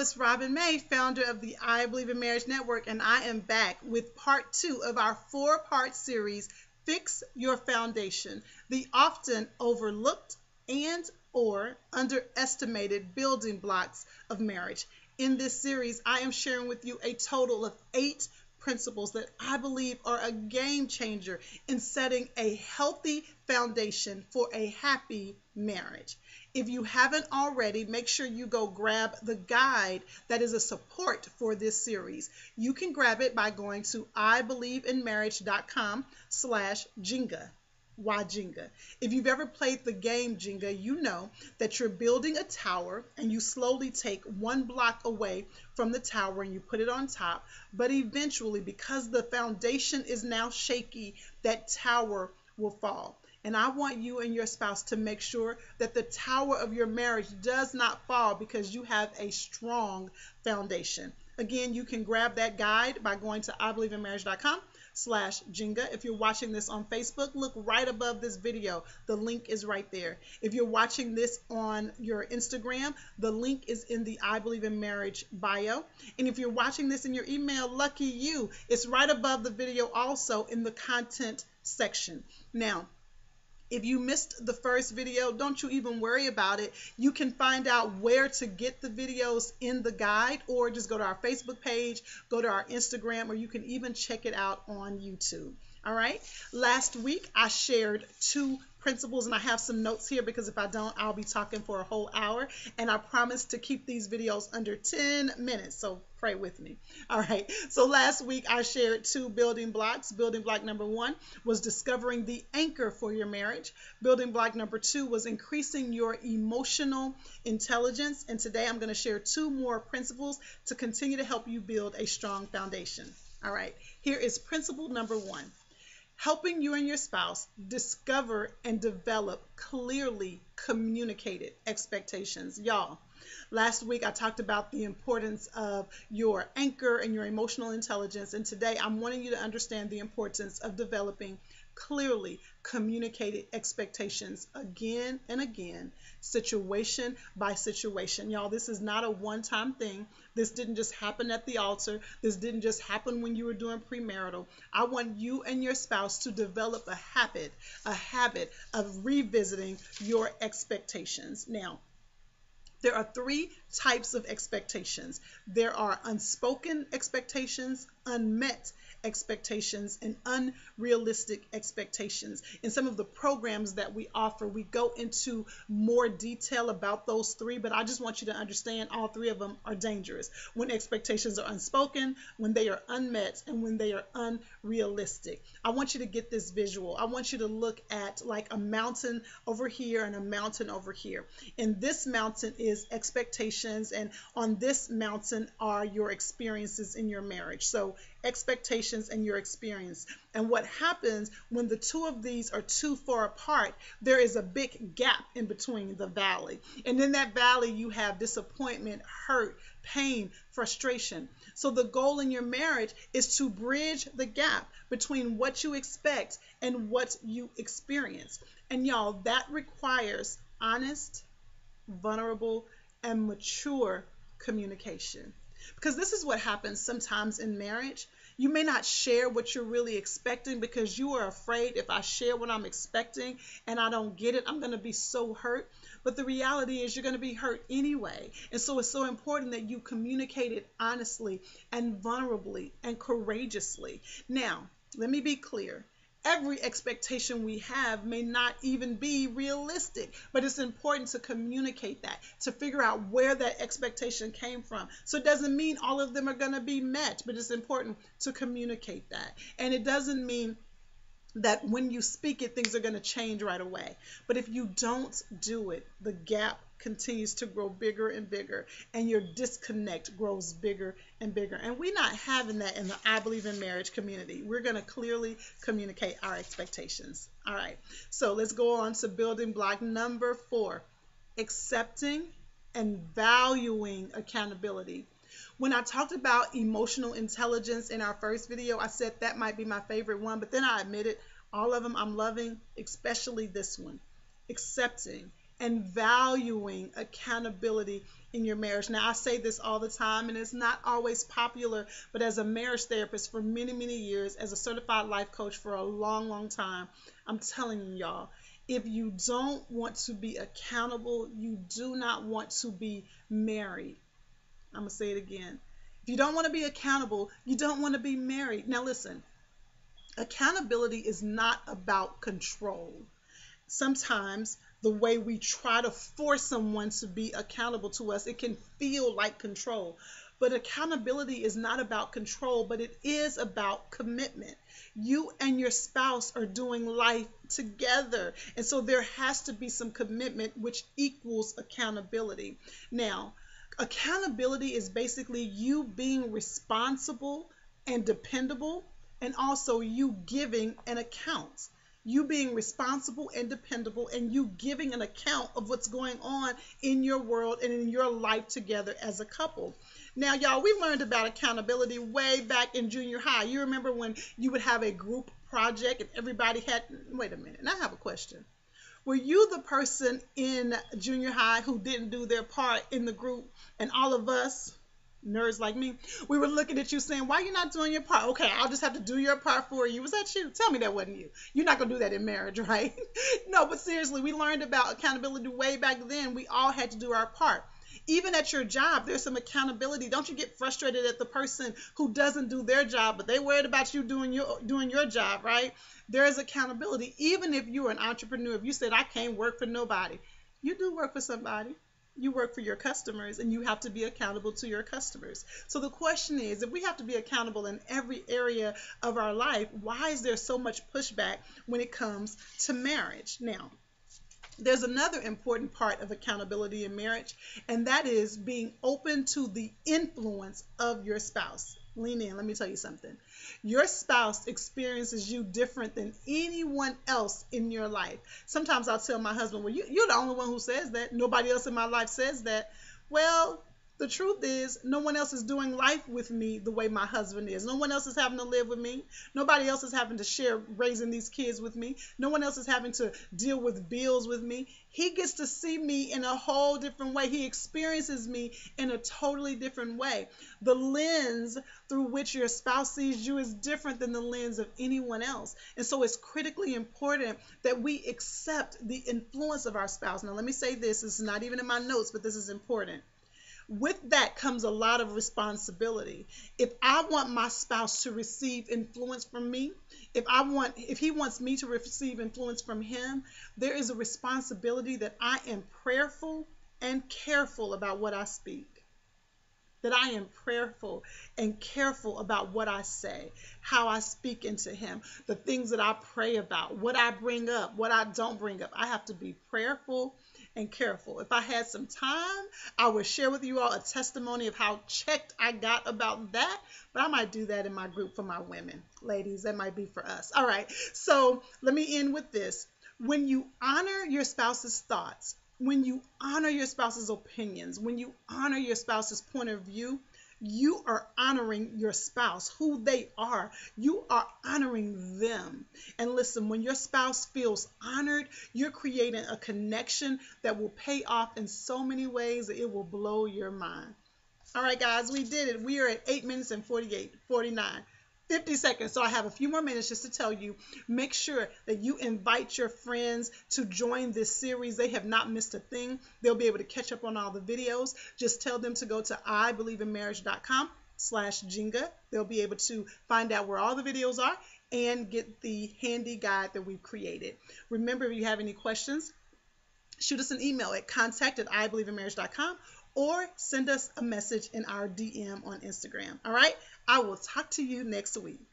it's Robin May, founder of the I Believe in Marriage Network, and I am back with part 2 of our 4-part series, Fix Your Foundation, the often overlooked and or underestimated building blocks of marriage. In this series, I am sharing with you a total of 8 principles that I believe are a game changer in setting a healthy foundation for a happy marriage. If you haven't already, make sure you go grab the guide that is a support for this series. You can grab it by going to ibelieveinmarriage.com/Jenga. Why Jenga? If you've ever played the game Jenga, you know that you're building a tower and you slowly take one block away from the tower and you put it on top. But eventually, because the foundation is now shaky, that tower will fall. And I want you and your spouse to make sure that the tower of your marriage does not fall because you have a strong foundation. Again, you can grab that guide by going to ibelieveinmarriage.com/Jenga. If you're watching this on Facebook, look right above this video. The link is right there. If you're watching this on your Instagram, the link is in the I Believe in Marriage bio. And if you're watching this in your email, lucky you, it's right above the video also in the content section. Now, if you missed the first video, don't you even worry about it. You can find out where to get the videos in the guide, or just go to our Facebook page, go to our Instagram, or you can even check it out on YouTube. All right. Last week, I shared 2 principles, and I have some notes here because if I don't, I'll be talking for a whole hour. And I promise to keep these videos under 10 minutes. So pray with me. All right. So last week, I shared 2 building blocks. Building block number 1 was discovering the anchor for your marriage. Building block number 2 was increasing your emotional intelligence. And today, I'm going to share 2 more principles to continue to help you build a strong foundation. All right. Here is principle number 1. Helping you and your spouse discover and develop clearly communicated expectations. Y'all, last week I talked about the importance of your anchor and your emotional intelligence, and today I'm wanting you to understand the importance of developing clearly communicated expectations again and again, situation by situation. Y'all, this is not a one-time thing. This didn't just happen at the altar. This didn't just happen when you were doing premarital. I want you and your spouse to develop a habit of revisiting your expectations. Now, there are 3 types of expectations. There are unspoken expectations, unmet expectations, and unrealistic expectations. In some of the programs that we offer, we go into more detail about those 3, but I just want you to understand all 3 of them are dangerous. When expectations are unspoken, when they are unmet, and when they are unrealistic. I want you to get this visual. I want you to look at like a mountain over here and a mountain over here. And this mountain is expectations, and on this mountain are your experiences in your marriage. So expectations and your experience. And what happens when the 2 of these are too far apart, there is a big gap in between the valley. And in that valley, you have disappointment, hurt, pain, frustration. So the goal in your marriage is to bridge the gap between what you expect and what you experience. And y'all, that requires honest, vulnerable, and mature communication. Because this is what happens sometimes in marriage. You may not share what you're really expecting because you are afraid if I share what I'm expecting and I don't get it, I'm going to be so hurt. But the reality is you're going to be hurt anyway. And so it's so important that you communicate it honestly and vulnerably and courageously. Now, let me be clear. Every expectation we have may not even be realistic, but it's important to communicate that, to figure out where that expectation came from. So it doesn't mean all of them are going to be met, but it's important to communicate that. And it doesn't mean that when you speak it, things are going to change right away. But if you don't do it, the gap continues to grow bigger and bigger, and your disconnect grows bigger and bigger. And we're not having that in the I Believe in Marriage community. We're going to clearly communicate our expectations. All right, so let's go on to building block number 4, accepting and valuing accountability. When I talked about emotional intelligence in our first video, I said that might be my favorite one, but then I admitted all of them I'm loving, especially this one, accepting and valuing accountability in your marriage. Now, I say this all the time, and it's not always popular, but as a marriage therapist for many, many years, as a certified life coach for a long, long time, I'm telling you, y'all, if you don't want to be accountable, you do not want to be married. I'm going to say it again. If you don't want to be accountable, you don't want to be married. Now, listen, accountability is not about control. Sometimes the way we try to force someone to be accountable to us, it can feel like control. But accountability is not about control, but it is about commitment. You and your spouse are doing life together. And so there has to be some commitment, which equals accountability. Now, accountability is basically you being responsible and dependable, and also you giving an account. You being responsible and dependable, and you giving an account of what's going on in your world and in your life together as a couple. Now, y'all, we learned about accountability way back in junior high. You remember when you would have a group project and everybody had, wait a minute, and I have a question. Were you the person in junior high who didn't do their part in the group, and all of us, nerds like me, we were looking at you saying, why are you not doing your part? Okay, I'll just have to do your part for you. Was that you? Tell me that wasn't you. You're not going to do that in marriage, right? No, but seriously, we learned about accountability way back then. We all had to do our part. Even at your job, there's some accountability. Don't you get frustrated at the person who doesn't do their job, but they worried about you doing your job, right? There is accountability. Even if you're an entrepreneur, if you said, I can't work for nobody, you do work for somebody. You work for your customers, and you have to be accountable to your customers. So the question is, if we have to be accountable in every area of our life, why is there so much pushback when it comes to marriage? Now, there's another important part of accountability in marriage, and that is being open to the influence of your spouse. Lean in, let me tell you something. Your spouse experiences you different than anyone else in your life. Sometimes I'll tell my husband, well, you're the only one who says that. Nobody else in my life says that. Well, the truth is, no one else is doing life with me the way my husband is. No one else is having to live with me. Nobody else is having to share raising these kids with me. No one else is having to deal with bills with me. He gets to see me in a whole different way. He experiences me in a totally different way. The lens through which your spouse sees you is different than the lens of anyone else. And so it's critically important that we accept the influence of our spouse. Now, let me say this. This is not even in my notes, but this is important. With that comes a lot of responsibility. If I want my spouse to receive influence from me, if he wants me to receive influence from him, there is a responsibility that I am prayerful and careful about what I speak. That I am prayerful and careful about what I say, how I speak into him, the things that I pray about, what I bring up, what I don't bring up. I have to be prayerful and careful. If I had some time, I would share with you all a testimony of how checked I got about that, but I might do that in my group for my women. Ladies, that might be for us. All right, so let me end with this. When you honor your spouse's thoughts, when you honor your spouse's opinions, when you honor your spouse's point of view, you are honoring your spouse, who they are. You are honoring them. And listen, when your spouse feels honored, you're creating a connection that will pay off in so many ways that it will blow your mind. All right, guys, we did it. We are at 8 minutes and 49. 50 seconds. So I have a few more minutes just to tell you, make sure that you invite your friends to join this series. They have not missed a thing. They'll be able to catch up on all the videos. Just tell them to go to ibelieveinmarriage.com/Jenga. They'll be able to find out where all the videos are and get the handy guide that we've created. Remember, if you have any questions, shoot us an email at contact@ibelieveinmarriage.com or send us a message in our DM on Instagram. All right? I will talk to you next week.